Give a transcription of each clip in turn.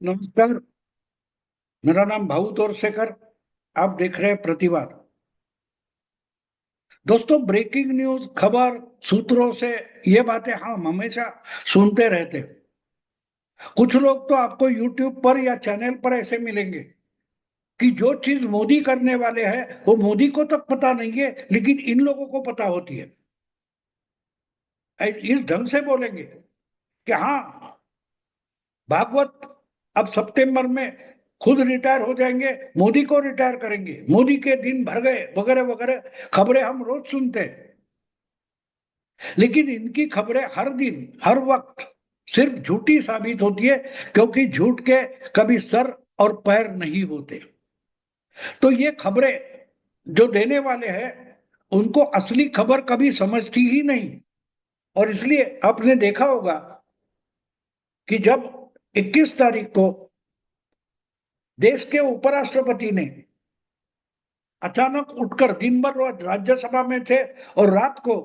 नमस्कार। मेरा नाम भाऊ तोरसेकर। आप देख रहे हैं प्रतिवाद। दोस्तों, ब्रेकिंग न्यूज खबर सूत्रों से ये बातें हम हमेशा सुनते रहते हैं। कुछ लोग तो आपको यूट्यूब पर या चैनल पर ऐसे मिलेंगे कि जो चीज मोदी करने वाले हैं वो मोदी को तक पता नहीं है, लेकिन इन लोगों को पता होती है। इस ढंग से बोलेंगे कि हाँ, भागवत अब सितंबर में खुद रिटायर हो जाएंगे, मोदी को रिटायर करेंगे, मोदी के दिन भर गए, वगैरह वगैरह खबरें हम रोज सुनते हैं। लेकिन इनकी खबरें हर दिन हर वक्त सिर्फ झूठी साबित होती है, क्योंकि झूठ के कभी सर और पैर नहीं होते। तो ये खबरें जो देने वाले हैं उनको असली खबर कभी समझती ही नहीं। और इसलिए आपने देखा होगा कि जब 21 तारीख को देश के उपराष्ट्रपति ने अचानक उठकर, दिन भर राज्यसभा में थे और रात को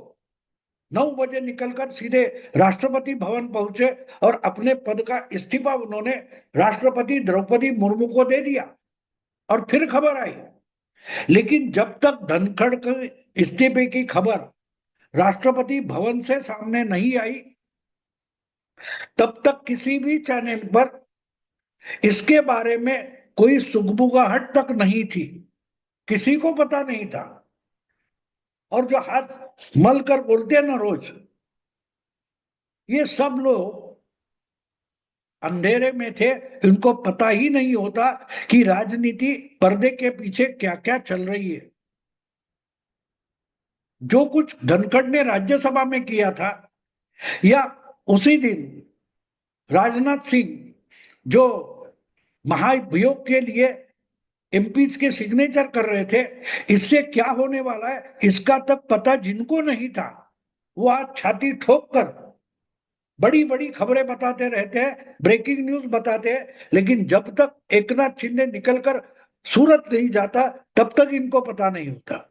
9 बजे निकलकर सीधे राष्ट्रपति भवन पहुंचे और अपने पद का इस्तीफा उन्होंने राष्ट्रपति द्रौपदी मुर्मू को दे दिया। और फिर खबर आई, लेकिन जब तक धनखड़ के इस्तीफे की खबर राष्ट्रपति भवन से सामने नहीं आई, तब तक किसी भी चैनल पर इसके बारे में कोई सुगबुगाहट तक नहीं थी। किसी को पता नहीं था। और जो हाथ मल कर बोलते हैं ना रोज, ये सब लोग अंधेरे में थे। इनको पता ही नहीं होता कि राजनीति पर्दे के पीछे क्या क्या चल रही है। जो कुछ धनखड़ ने राज्यसभा में किया था, या उसी दिन राजनाथ सिंह जो महाभियोग के लिए एमपीज के सिग्नेचर कर रहे थे, इससे क्या होने वाला है इसका तक पता जिनको नहीं था, वो आज छाती ठोक कर बड़ी बड़ी खबरें बताते रहते हैं, ब्रेकिंग न्यूज बताते हैं। लेकिन जब तक एकनाथ शिंदे निकलकर सूरत नहीं जाता, तब तक इनको पता नहीं होता।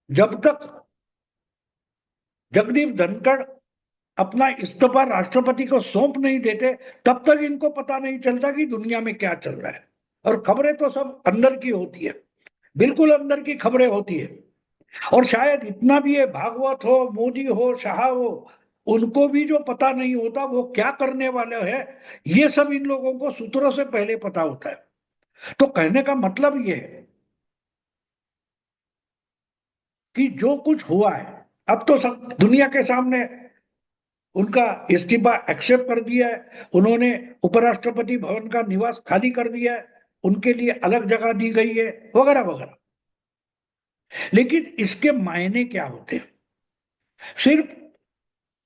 जब तक जगदीप धनखड़ अपना इस्तीफा राष्ट्रपति को सौंप नहीं देते, तब तक इनको पता नहीं चलता कि दुनिया में क्या चल रहा है। और खबरें तो सब अंदर की होती है, बिल्कुल अंदर की खबरें होती है। और शायद इतना भी है, भागवत हो, मोदी हो, शाह हो, उनको भी जो पता नहीं होता वो क्या करने वाले हैं, ये सब इन लोगों को सूत्रों से पहले पता होता है। तो कहने का मतलब ये है कि जो कुछ हुआ है, अब तो सब दुनिया के सामने उनका इस्तीफा एक्सेप्ट कर दिया है। उन्होंने उपराष्ट्रपति भवन का निवास खाली कर दिया है, उनके लिए अलग जगह दी गई है, वगैरह वगैरह। लेकिन इसके मायने क्या होते हैं? सिर्फ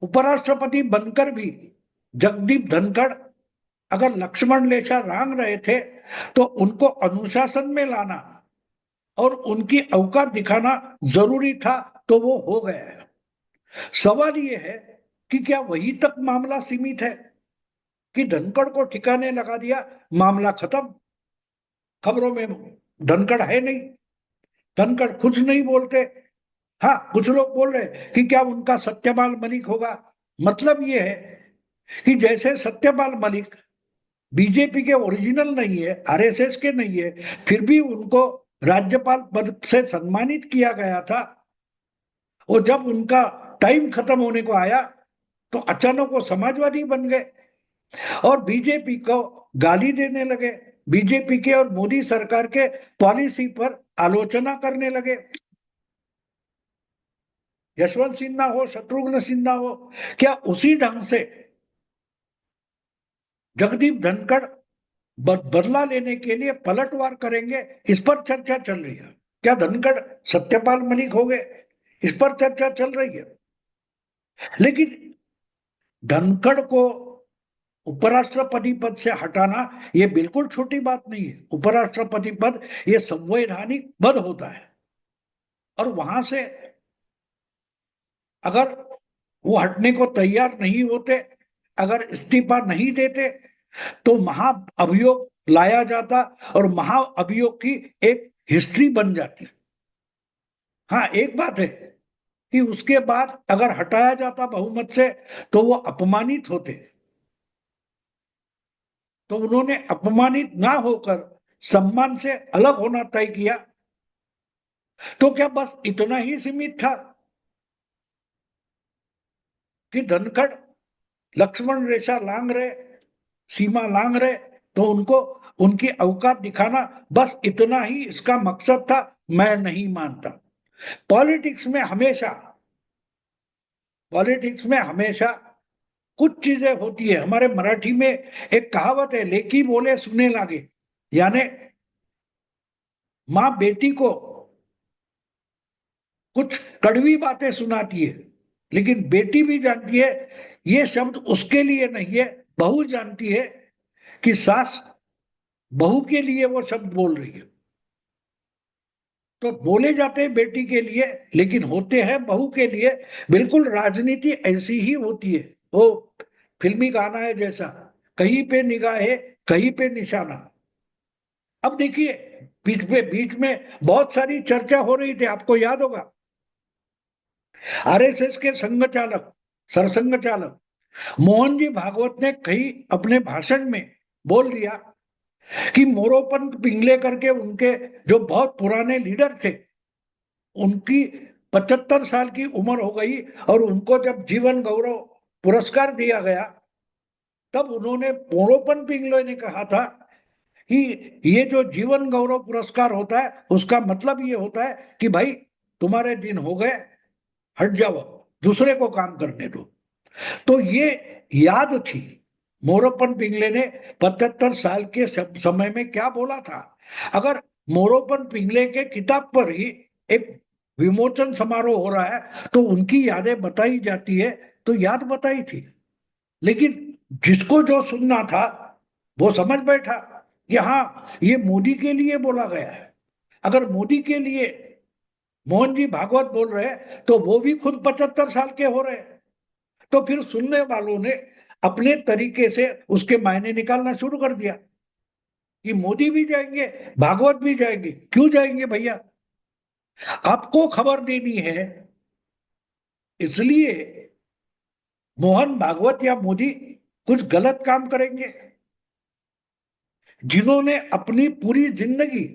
उपराष्ट्रपति बनकर भी जगदीप धनखड़ अगर लक्ष्मण रेखा रांग रहे थे, तो उनको अनुशासन में लाना और उनकी औकात दिखाना जरूरी था, तो वो हो गया है। सवाल ये है कि क्या वही तक मामला सीमित है कि धनखड़ को ठिकाने लगा दिया, मामला खत्म? खबरों में धनखड़ है नहीं, धनखड़ कुछ नहीं बोलते। हाँ, कुछ लोग बोल रहे हैं कि क्या उनका सत्यपाल मलिक होगा। मतलब ये है कि जैसे सत्यपाल मलिक बीजेपी के ओरिजिनल नहीं है, आरएसएस के नहीं है, फिर भी उनको राज्यपाल पद से सम्मानित किया गया था। वो जब उनका टाइम खत्म होने को आया, तो अचानक वो समाजवादी बन गए और बीजेपी को गाली देने लगे, बीजेपी के और मोदी सरकार के पॉलिसी पर आलोचना करने लगे। यशवंत सिन्हा हो, शत्रुघ्न सिन्हा हो, क्या उसी ढंग से जगदीप धनखड़ बदला लेने के लिए पलटवार करेंगे? इस पर चर्चा चल रही है। क्या धनखड़ सत्यपाल मलिक हो गए, इस पर चर्चा चल रही है। लेकिन धनखड़ को उपराष्ट्रपति पद से हटाना यह बिल्कुल छोटी बात नहीं है। उपराष्ट्रपति पद यह संवैधानिक पद होता है, और वहां से अगर वो हटने को तैयार नहीं होते, अगर इस्तीफा नहीं देते, तो महाअभियोग लाया जाता और महाअभियोग की एक हिस्ट्री बन जाती। हाँ, एक बात है कि उसके बाद अगर हटाया जाता बहुमत से, तो वो अपमानित होते। तो उन्होंने अपमानित ना होकर सम्मान से अलग होना तय किया। तो क्या बस इतना ही सीमित था कि धनखड़ लक्ष्मण रेखा लांग रहे, सीमा लांग रहे, तो उनको उनकी औकात दिखाना बस इतना ही इसका मकसद था? मैं नहीं मानता। पॉलिटिक्स में हमेशा पॉलिटिक्स में हमेशा कुछ चीजें होती है। हमारे मराठी में एक कहावत है, लेकी बोले सुने लागे, यानी माँ बेटी को कुछ कड़वी बातें सुनाती है, लेकिन बेटी भी जानती है ये शब्द उसके लिए नहीं है। बहू जानती है कि सास बहू के लिए वो शब्द बोल रही है। तो बोले जाते हैं बेटी के लिए, लेकिन होते हैं बहू के लिए। बिल्कुल राजनीति ऐसी ही होती है। वो फिल्मी गाना है जैसा, कहीं पे निगाहे कहीं पे निशाना। अब देखिए, बीच में बहुत सारी चर्चा हो रही थी, आपको याद होगा। आरएसएस के संघ चालक, सरसंघ चालक मोहन जी भागवत ने कहीं अपने भाषण में बोल दिया कि मोरोपंत पिंगले करके उनके जो बहुत पुराने लीडर थे, उनकी 75 साल की उम्र हो गई, और उनको जब जीवन गौरव पुरस्कार दिया गया, तब उन्होंने मोरोपंत पिंगले ने कहा था कि ये जो जीवन गौरव पुरस्कार होता है, उसका मतलब ये होता है कि भाई तुम्हारे दिन हो गए, हट जाओ, दूसरे को काम करने दो। तो ये याद थी मोरोपंत पिंगले ने 75 साल के समय में क्या बोला था। अगर मोरोपंत पिंगले के किताब पर ही एक विमोचन समारोह हो रहा है तो उनकी यादें बताई जाती है, तो याद बताई थी। लेकिन जिसको जो सुनना था वो समझ बैठा कि हाँ ये मोदी के लिए बोला गया है। अगर मोदी के लिए मोहन जी भागवत बोल रहे हैं तो वो भी खुद 75 साल के हो रहे हैं। तो फिर सुनने वालों ने अपने तरीके से उसके मायने निकालना शुरू कर दिया कि मोदी भी जाएंगे, भागवत भी जाएंगे। क्यों जाएंगे भैया? आपको खबर देनी है, इसलिए मोहन भागवत या मोदी कुछ गलत काम करेंगे? जिन्होंने अपनी पूरी जिंदगी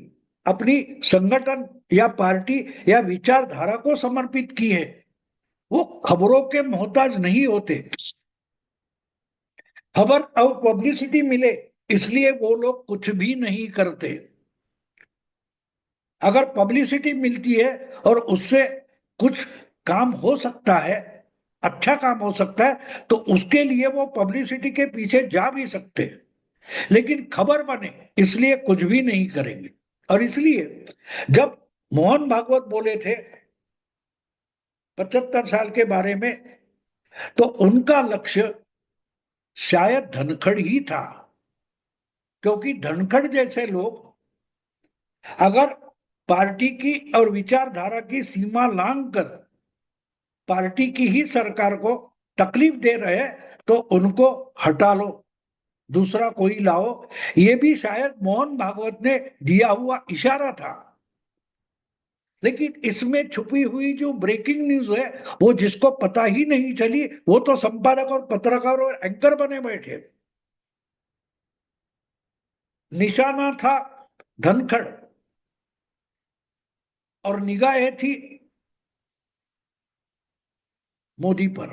अपनी संगठन या पार्टी या विचारधारा को समर्पित की है, वो खबरों के मोहताज नहीं होते। खबर और पब्लिसिटी मिले इसलिए वो लोग कुछ भी नहीं करते। अगर पब्लिसिटी मिलती है और उससे कुछ काम हो सकता है, अच्छा काम हो सकता है, तो उसके लिए वो पब्लिसिटी के पीछे जा भी सकते हैं। लेकिन खबर बने इसलिए कुछ भी नहीं करेंगे। और इसलिए जब मोहन भागवत बोले थे 75 साल के बारे में, तो उनका लक्ष्य शायद धनखड़ ही था। क्योंकि धनखड़ जैसे लोग अगर पार्टी की और विचारधारा की सीमा लांघ कर पार्टी की ही सरकार को तकलीफ दे रहे हैं, तो उनको हटा लो, दूसरा कोई लाओ। ये भी शायद मोहन भागवत ने दिया हुआ इशारा था। लेकिन इसमें छुपी हुई जो ब्रेकिंग न्यूज है, वो जिसको पता ही नहीं चली, वो तो संपादक और पत्रकार और एंकर बने बैठे। निशाना था धनखड़ और निगाहें थी मोदी पर।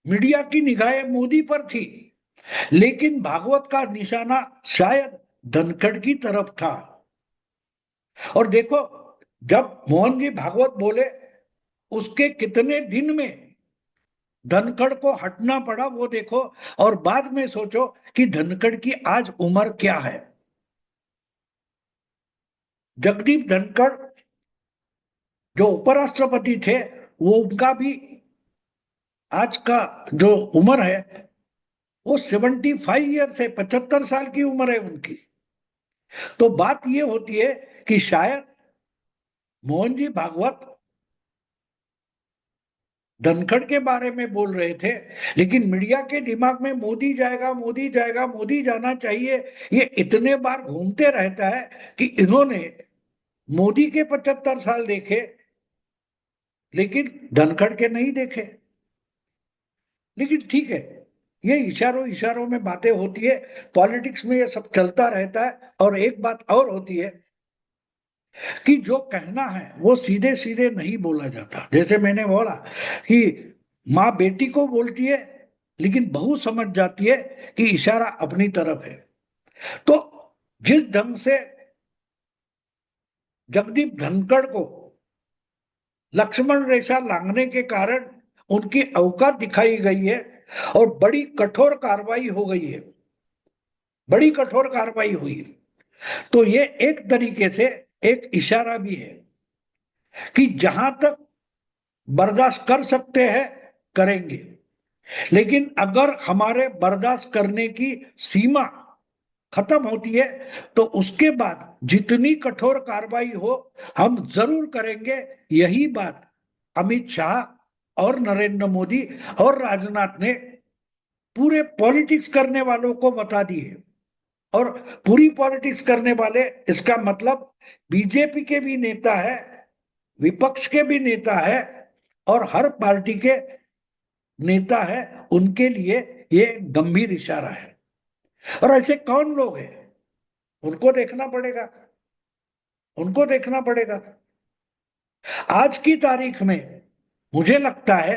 मीडिया की निगाहें मोदी पर थी, लेकिन भागवत का निशाना शायद धनखड़ की तरफ था। और देखो, जब मोहन जी भागवत बोले उसके कितने दिन में धनखड़ को हटना पड़ा वो देखो। और बाद में सोचो कि धनखड़ की आज उम्र क्या है। जगदीप धनखड़ जो उपराष्ट्रपति थे, वो उनका भी आज का जो उम्र है वो 75 ईयर्स है, 75 साल की उम्र है उनकी। तो बात ये होती है कि शायद मोहन जी भागवत धनखड़ के बारे में बोल रहे थे, लेकिन मीडिया के दिमाग में मोदी जाएगा, मोदी जाएगा, मोदी जाना चाहिए, ये इतने बार घूमते रहता है कि इन्होंने मोदी के 75 साल देखे, लेकिन धनखड़ के नहीं देखे। लेकिन ठीक है, ये इशारों इशारों में बातें होती है, पॉलिटिक्स में ये सब चलता रहता है। और एक बात और होती है कि जो कहना है वो सीधे सीधे नहीं बोला जाता। जैसे मैंने बोला कि माँ बेटी को बोलती है, लेकिन बहू समझ जाती है कि इशारा अपनी तरफ है। तो जिस ढंग से जगदीप धनखड़ को लक्ष्मण रेखा लांघने के कारण उनकी औकात दिखाई गई है और बड़ी कठोर कार्रवाई हो गई है, बड़ी कठोर कार्रवाई हुई है, तो ये एक तरीके से एक इशारा भी है कि जहां तक बर्दाश्त कर सकते हैं करेंगे, लेकिन अगर हमारे बर्दाश्त करने की सीमा खत्म होती है तो उसके बाद जितनी कठोर कार्रवाई हो हम जरूर करेंगे। यही बात अमित शाह और नरेंद्र मोदी और राजनाथ ने पूरे पॉलिटिक्स करने वालों को बता दी है। और पूरी पॉलिटिक्स करने वाले, इसका मतलब बीजेपी के भी नेता है, विपक्ष के भी नेता है और हर पार्टी के नेता है, उनके लिए ये गंभीर इशारा है। और ऐसे कौन लोग हैं, उनको देखना पड़ेगा, उनको देखना पड़ेगा। आज की तारीख में मुझे लगता है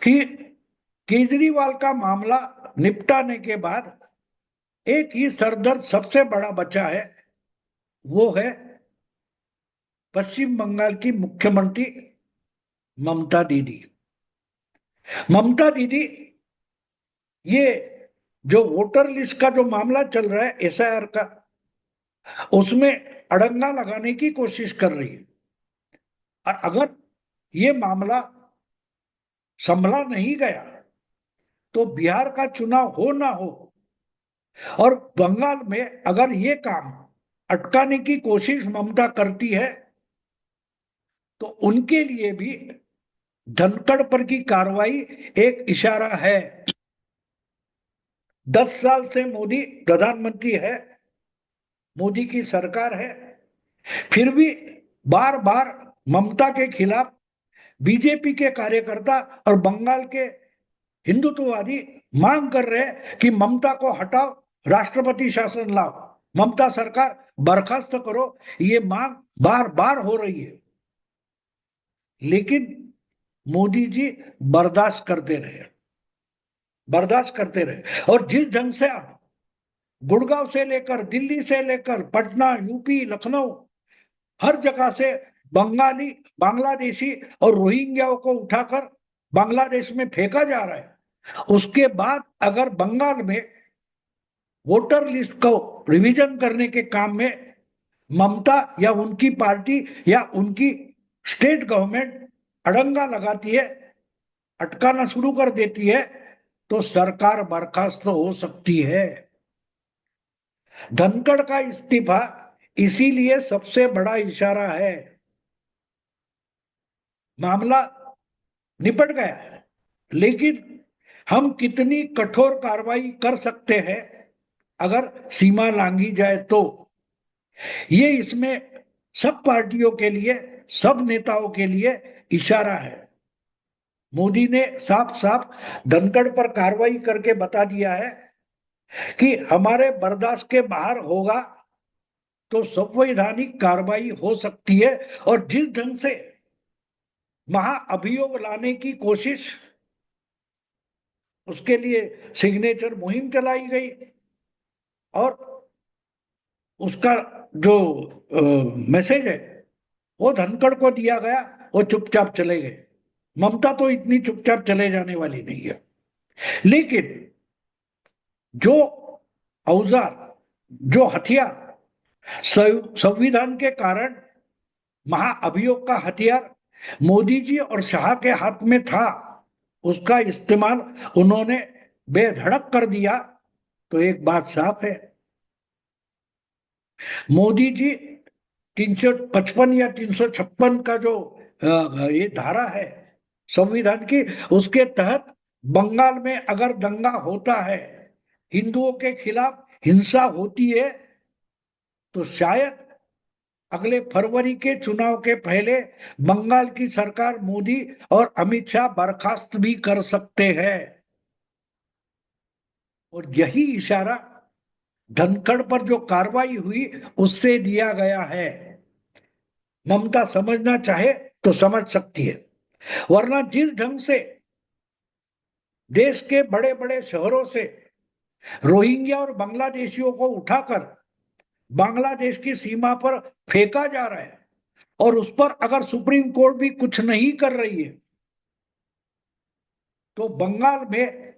कि केजरीवाल का मामला निपटाने के बाद एक ही सरदर्द सबसे बड़ा बचा है, वो है पश्चिम बंगाल की मुख्यमंत्री ममता दीदी। ममता दीदी, ये जो वोटर लिस्ट का जो मामला चल रहा है एसआईआर का, उसमें अड़ंगा लगाने की कोशिश कर रही है। और अगर ये मामला संभला नहीं गया तो बिहार का चुनाव हो ना हो, और बंगाल में अगर ये काम अटकाने की कोशिश ममता करती है तो उनके लिए भी धनखड़ पर की कार्रवाई एक इशारा है। 10 साल से मोदी प्रधानमंत्री है, मोदी की सरकार है, फिर भी बार बार ममता के खिलाफ बीजेपी के कार्यकर्ता और बंगाल के हिंदुत्ववादी मांग कर रहे हैं कि ममता को हटाओ, राष्ट्रपति शासन लाओ, ममता सरकार बर्खास्त करो। ये मांग बार बार हो रही है, लेकिन मोदी जी बर्दाश्त करते रहे, बर्दाश्त करते रहे। और जिस ढंग से आप गुड़गांव से लेकर दिल्ली से लेकर पटना, यूपी, लखनऊ, हर जगह से बंगाली, बांग्लादेशी और रोहिंग्याओं को उठाकर बांग्लादेश में फेंका जा रहा है, उसके बाद अगर बंगाल में वोटर लिस्ट को रिवीजन करने के काम में ममता या उनकी पार्टी या उनकी स्टेट गवर्नमेंट अड़ंगा लगाती है, अटकाना शुरू कर देती है, तो सरकार बर्खास्त हो सकती है। धनखड़ का इस्तीफा इसीलिए सबसे बड़ा इशारा है। मामला निपट गया है, लेकिन हम कितनी कठोर कार्रवाई कर सकते हैं अगर सीमा लांघी जाए तो, ये इसमें सब पार्टियों के लिए, सब नेताओं के लिए इशारा है। मोदी ने साफ साफ धनखड़ पर कार्रवाई करके बता दिया है कि हमारे बर्दाश्त के बाहर होगा तो संवैधानिक कार्रवाई हो सकती है। और जिस ढंग से महाअभियोग लाने की कोशिश, उसके लिए सिग्नेचर मुहिम चलाई गई और उसका जो मैसेज है वो धनखड़ को दिया गया, वो चुपचाप चले गए। ममता तो इतनी चुपचाप चले जाने वाली नहीं है। लेकिन जो औजार, जो हथियार संविधान के कारण महाअभियोग का हथियार मोदी जी और शाह के हाथ में था, उसका इस्तेमाल उन्होंने बेधड़क कर दिया, तो एक बात साफ है, मोदी जी 355 या 356 का जो ये धारा है संविधान की, उसके तहत बंगाल में अगर दंगा होता है, हिंदुओं के खिलाफ हिंसा होती है, तो शायद अगले फरवरी के चुनाव के पहले बंगाल की सरकार मोदी और अमित शाह बर्खास्त भी कर सकते हैं। और यही इशारा धनखड़ पर जो कार्रवाई हुई उससे दिया गया है। ममता समझना चाहे तो समझ सकती है, वरना जिस ढंग से देश के बड़े बड़े शहरों से रोहिंग्या और बांग्लादेशियों को उठाकर बांग्लादेश की सीमा पर फेंका जा रहा है, और उस पर अगर सुप्रीम कोर्ट भी कुछ नहीं कर रही है, तो बंगाल में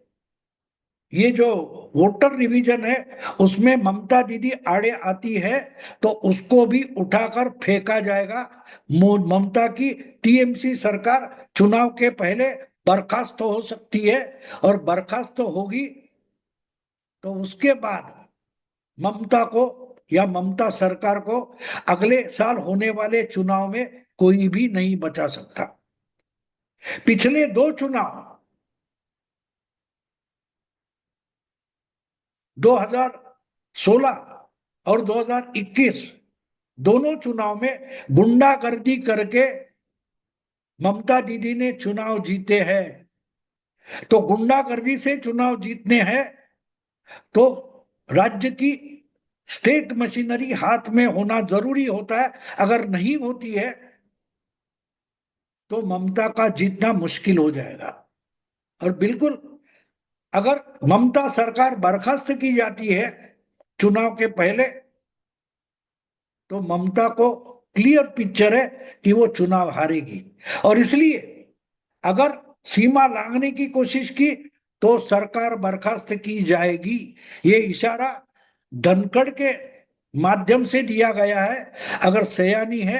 ये जो वोटर रिवीजन है उसमें ममता दीदी आड़े आती है तो उसको भी उठाकर फेंका जाएगा। ममता की टीएमसी सरकार चुनाव के पहले बर्खास्त हो सकती है, और बर्खास्त होगी तो उसके बाद ममता को या ममता सरकार को अगले साल होने वाले चुनाव में कोई भी नहीं बचा सकता। पिछले दो चुनाव 2016 और 2021 दोनों चुनाव में गुंडागर्दी करके ममता दीदी ने चुनाव जीते हैं। तो गुंडागर्दी से चुनाव जीतने हैं तो राज्य की स्टेट मशीनरी हाथ में होना जरूरी होता है। अगर नहीं होती है तो ममता का जीतना मुश्किल हो जाएगा। और बिल्कुल अगर ममता सरकार बर्खास्त की जाती है चुनाव के पहले, तो ममता को क्लियर पिक्चर है कि वो चुनाव हारेगी। और इसलिए अगर सीमा लांघने की कोशिश की तो सरकार बर्खास्त की जाएगी। ये इशारा धनखड़ के माध्यम से दिया गया है। अगर सयानी है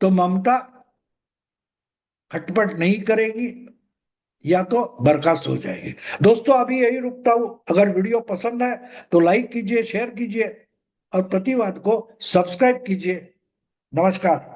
तो ममता खटपट नहीं करेगी या तो बर्खास्त हो जाएगी। दोस्तों अभी यही रुकता हूं। अगर वीडियो पसंद है तो लाइक कीजिए, शेयर कीजिए और प्रतिवाद को सब्सक्राइब कीजिए। नमस्कार।